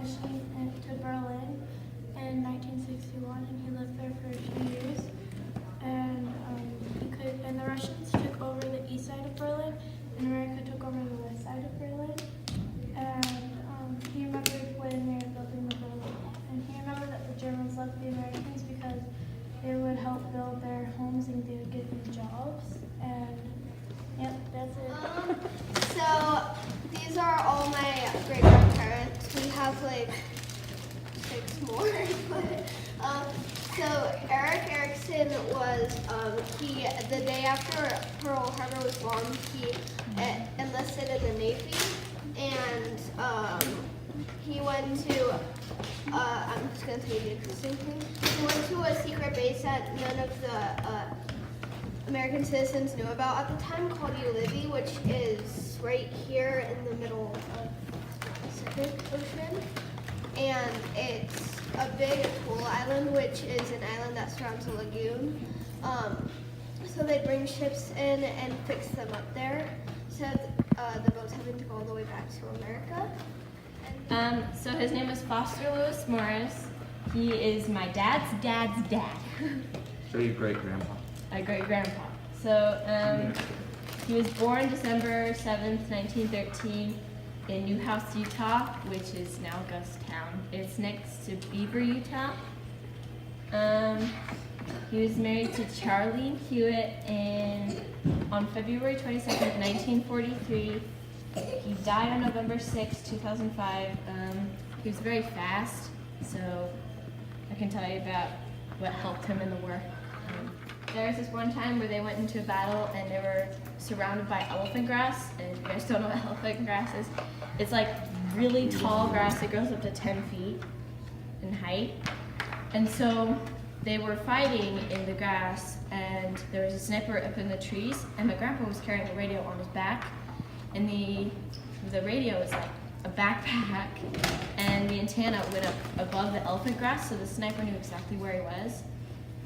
mission to Berlin in 1961, and he lived there for a few years. And and the Russians took over the east side of Berlin, and America took over the west side of Berlin. And he remembered when they were building the Berlin Wall, and he remembered that the Germans loved the Americans because they would help build their homes and they would give them jobs. And yep, that's it. So these are all my great grandparents. We have like 6 more. So Eric Erickson was the day after Pearl Harbor was bombed, he enlisted in the Navy, and he went to I'm just gonna tell you the interesting thing. He went to a secret base that none of the American citizens knew about at the time, called Ulithi, which is right here in the middle of the Pacific Ocean. And it's a big atoll island, which is an island that surrounds a lagoon. So they bring ships in and fix them up there, so the boats having to go all the way back to America. So his name is Foster Lewis Morris. He is my dad's dad's dad. So your great-grandpa. My great-grandpa. So he was born December 7th, 1913 in Newhouse, Utah, which is now Gusstown. It's next to Beaver, Utah. He was married to Charlene Hewitt on February 22nd, 1943. He died on November 6, 2005. He was very fast, so I can tell you about what helped him in the war. There was this one time where they went into a battle and they were surrounded by elephant grass. And if you guys don't know what elephant grass is, it's like really tall grass that goes up to 10 feet in height. And so they were fighting in the grass, and there was a sniper up in the trees, and my grandpa was carrying a radio on his back. And the radio was like a backpack, and the antenna went up above the elephant grass, so the sniper knew exactly where he was.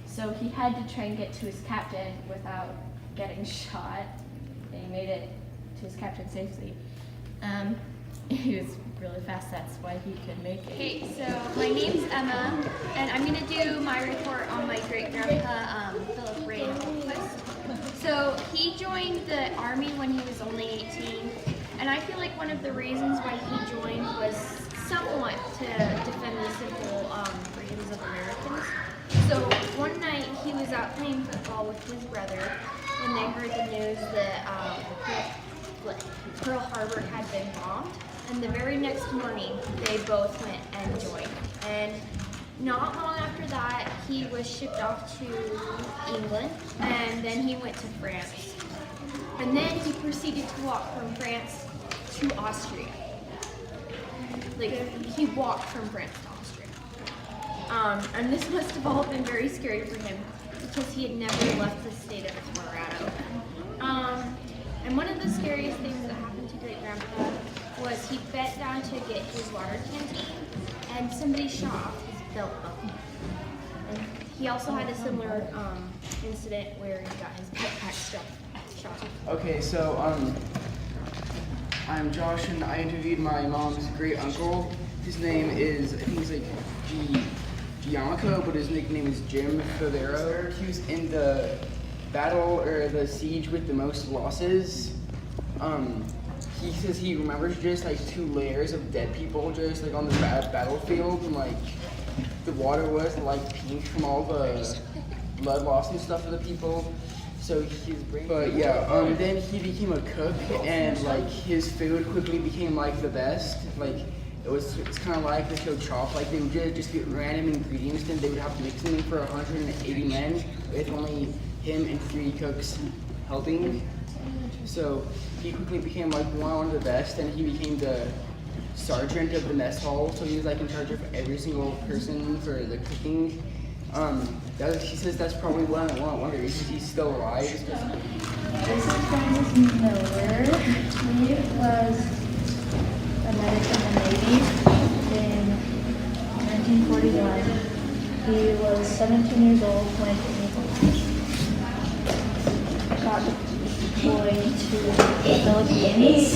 So he had to try and get to his captain without getting shot, and he made it to his captain safely. He was really fast, that's why he could make it. Okay, so my name's Emma, and I'm going to do my report on my great-grandpa, Philip Ray Holmquist. So he joined the Army when he was only 18, and I feel like one of the reasons why he joined was somewhat to defend the civil freedoms of Americans. So one night he was out playing football with his brother when they heard the news that Pearl Harbor had been bombed. And the very next morning, they both went and joined. And not long after that, he was shipped off to England, and then he went to France. And then he proceeded to walk from France to Austria. Like, he walked from France to Austria. And this must have all been very scary for him, because he had never left the state of Colorado. And one of the scariest things that happened to Great Grandpa was he bent down to get his water canteen, and somebody shot off his belt buckle. And he also had a similar incident where he got his backpack shot. Okay, so I'm Josh, and I interviewed my mom's great uncle. His name is, I think he's like Giannico, but his nickname is Jim Favero. He was in the battle or the siege with the most losses. He says he remembers just like 2 layers of dead people just like on the battlefield, and like the water was like pink from all the blood loss and stuff of the people. So then he became a cook, and like his food quickly became like the best. Like it's kind of like the show Chop. Like they would just get random ingredients, and they would have to mix them for 180 men with only him and 3 cooks helping. So he quickly became like one of the best, and he became the sergeant of the mess hall. So he was like in charge of every single person for the cooking. He says that's probably one of the reasons he's still alive. This is Francis Miller. He was a medic in the Navy in 1941. He was 17 years old when he got deployed to the Philippines.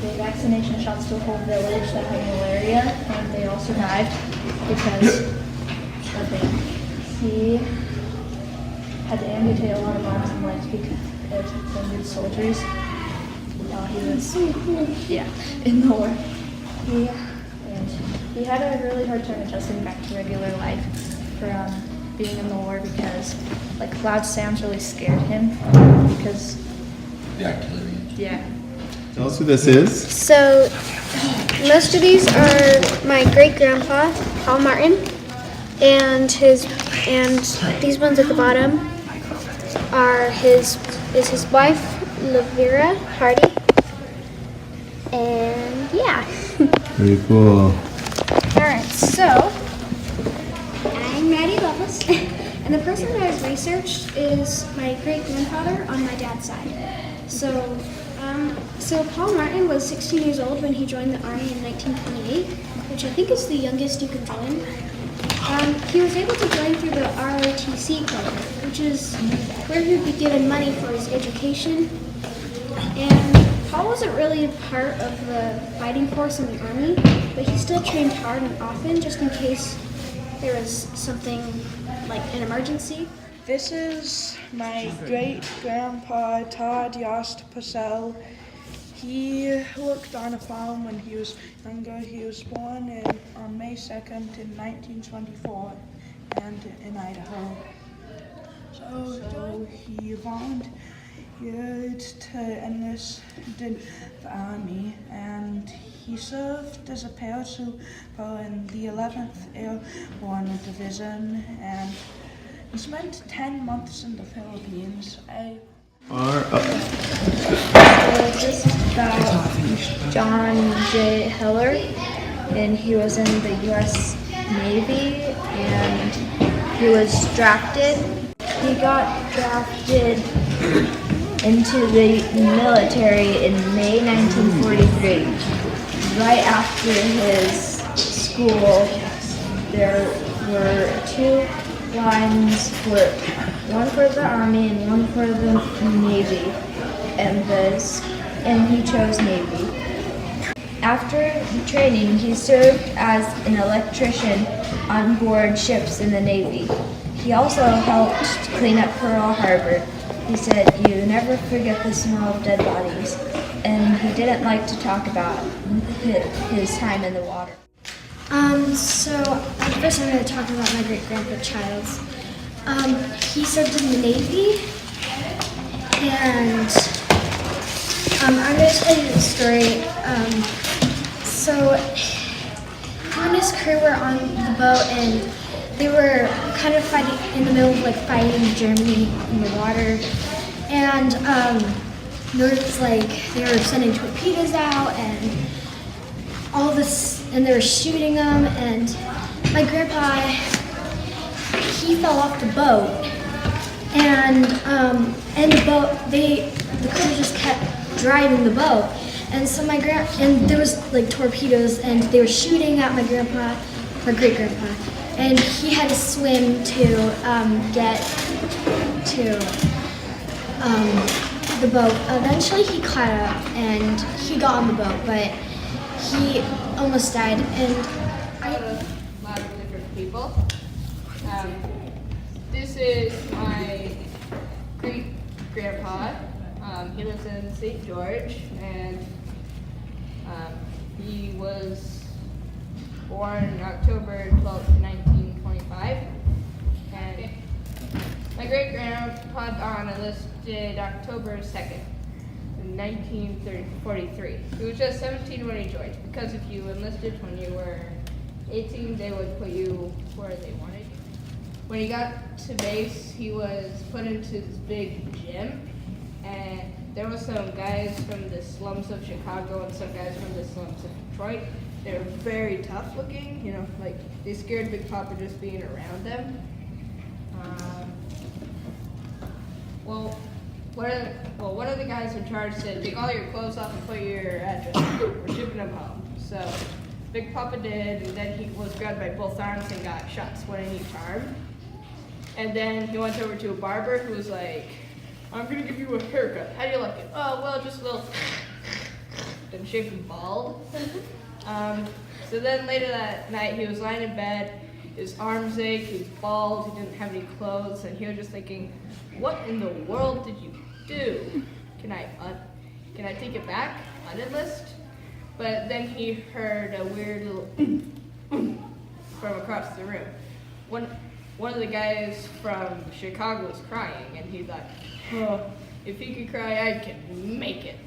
gave vaccination shots to a whole village that had malaria, and they all survived because of him. He had to amputate a lot of arms and legs because of the wounded soldiers while he was in the war. He had a really hard time adjusting back to regular life from being in the war because like loud sounds really scared him because The artillery. yeah. Tell us who this is. So, most of these are my great-grandpa, Paul Martin, and these ones at the bottom are his wife, Lavera Hardy, and yeah. Very cool. Alright, so I'm Maddie Lovelace, and the person that I've researched is my great-grandfather on my dad's side. So Paul Martin was 16 years old when he joined the Army in 1928, which I think is the youngest you can join. He was able to join through the ROTC program, which is where he would be given money for his education. And Paul wasn't really a part of the fighting force in the Army, but he still trained hard and often just in case there was something like an emergency. This is my great-grandpa, Todd Yost Purcell. He worked on a farm when he was younger. He was born on May 2nd in 1924 and in Idaho. So he volunteered to enlist in the Army, and he served as a paratrooper in the 11th Airborne Division, and he spent 10 months in the Philippines. This is about John J. Heller, and he was in the U.S. Navy, and he was drafted. He got drafted into the military in May 1943. Right after his school, there were two lines, one for the Army and one for the Navy, and he chose Navy. After training, he served as an electrician on board ships in the Navy. He also helped clean up Pearl Harbor. He said, "You never forget the smell of dead bodies," and he didn't like to talk about his time in the water. So first I'm going to talk about my great-grandpa Childs. He served in the Navy, and I'm going to tell you the story. So him and his crew were on the boat, and they were kind of fighting in the middle of fighting Germany in the water, and there was they were sending torpedoes out and all this, and they were shooting them, and my grandpa, he fell off the boat, and the boat, the crew just kept driving the boat, and so and there was torpedoes, and they were shooting at my great-grandpa, and he had to swim to get to the boat. Eventually he caught up, and he got on the boat, but he almost died, and A lot of different people. This is my great-grandpa. He lives in St. George, and he was born October 12th, 1925. And my great-grandpa enlisted October 2nd. In 1943. He was just 17 when he joined, because if you enlisted when you were 18, they would put you where they wanted you. When he got to base, he was put into this big gym, and there was some guys from the slums of Chicago and some guys from the slums of Detroit. They were very tough looking, they scared Big Papa just being around them. One of the guys in charge said, "Take all your clothes off and put your address. We're shipping them home." So Big Papa did, and then he was grabbed by both arms and got shot split in each arm. And then he went over to a barber who was like, "I'm gonna give you a haircut. How do you like it?" "Oh, well, just a little." in shape and bald. So then later that night, he was lying in bed. His arms ached, he was bald, he didn't have any clothes, and he was just thinking, what in the world did you do? Can I take it back, unenlist? But then he heard a weird little from across the room. One of the guys from Chicago was crying, and he thought, oh, if he could cry, I can make it.